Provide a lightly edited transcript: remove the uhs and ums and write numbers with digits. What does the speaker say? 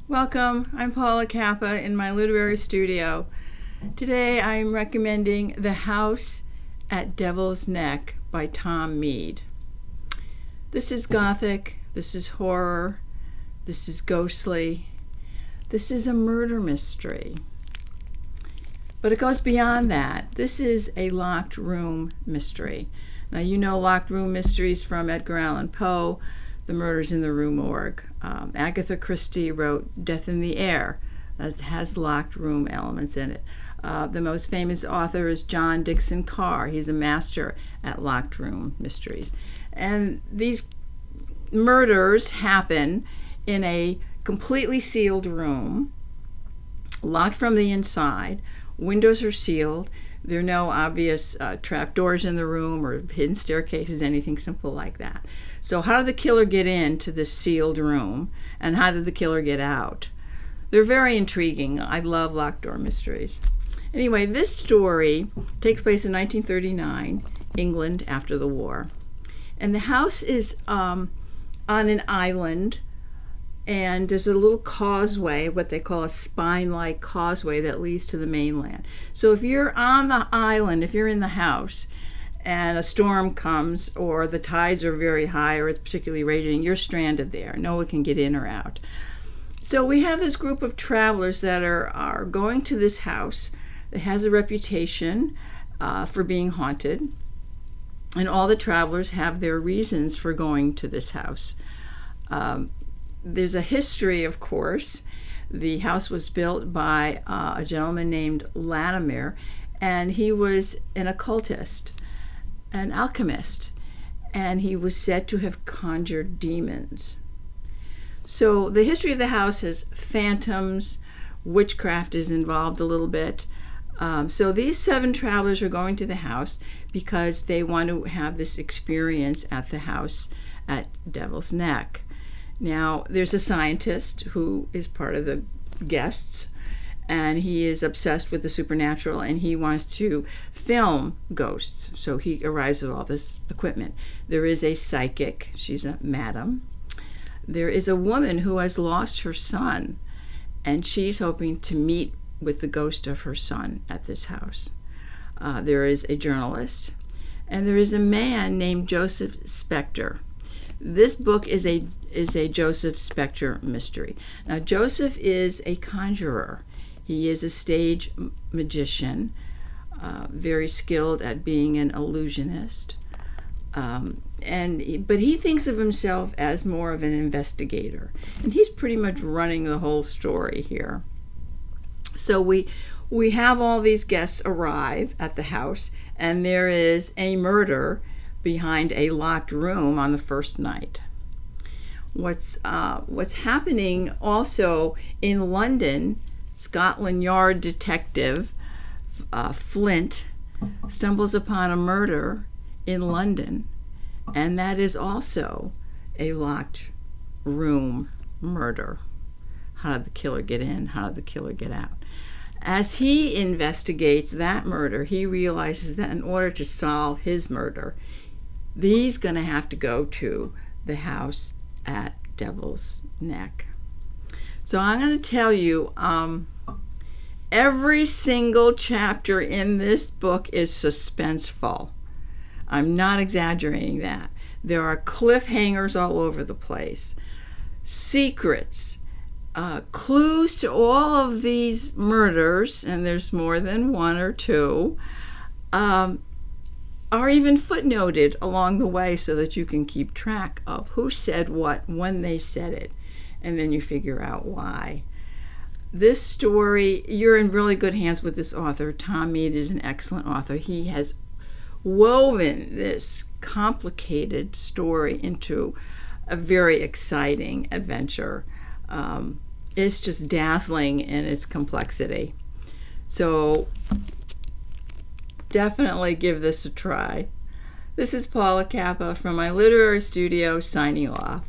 Welcome, I'm Paula Kappa in my literary studio. Today I'm recommending The House at Devil's Neck by Tom Mead. This is Gothic, this is horror, this is ghostly, this is a murder mystery. But it goes beyond that. This is a locked room mystery. Now you know locked room mysteries from Edgar Allan Poe, The Murders in the Rue Morgue. Agatha-Christie wrote Death in the Air. That has locked room elements in it. The most famous author is John Dickson Carr. He's a master at locked room mysteries. And these murders happen in a completely sealed room, locked from the inside. Windows are sealed. There are no obvious trapdoors in the room or hidden staircases, anything simple like that. So how did the killer get into this sealed room, and how did the killer get out? They're very intriguing. I love locked door mysteries. Anyway, this story takes place in 1939, England after the war. And the house is on an island, and there's a little causeway, what they call a spine-like causeway that leads to the mainland. So if you're on the island, if you're in the house, and a storm comes, or the tides are very high, or it's particularly raging, you're stranded there. No one can get in or out. So we have this group of travelers that are going to this house that has a reputation for being haunted. And all the travelers have their reasons for going to this house. There's a history, of course. The house was built by a gentleman named Latimer, and he was an occultist, an alchemist, and he was said to have conjured demons. So the history of the house has phantoms, witchcraft is involved a little bit. So these 7 travelers are going to the house because they want to have this experience at the house at Devil's Neck. Now, there's a scientist who is part of the guests, and he is obsessed with the supernatural, and he wants to film ghosts. So he arrives with all this equipment. There is a psychic. She's a madam. There is a woman who has lost her son, and she's hoping to meet with the ghost of her son at this house. There is a journalist, and there is a man named Joseph Spector. This book is a Joseph Spector mystery. Now, Joseph is a conjurer. He is a stage magician, very skilled at being an illusionist. But he thinks of himself as more of an investigator. And he's pretty much running the whole story here. So we have all these guests arrive at the house, and there is a murder behind a locked room on the first night. What's happening also in London, Scotland Yard detective Flint stumbles upon a murder in London, and that is also a locked room murder. How did the killer get in? How did the killer get out? As he investigates that murder, he realizes that in order to solve his murder, he's going to have to go to the house at Devil's Neck. So I'm going to tell you, every single chapter in this book is suspenseful. I'm not exaggerating that. There are cliffhangers all over the place, secrets, clues to all of these murders, and there's more than 1 or 2, are even footnoted along the way so that you can keep track of who said what when they said it, and then you figure out why. This story, you're in really good hands with this author. Tom Mead is an excellent author. He has woven this complicated story into a very exciting adventure. It's just dazzling in its complexity. So definitely give this a try. This is Paula Kappa from my literary studio signing off.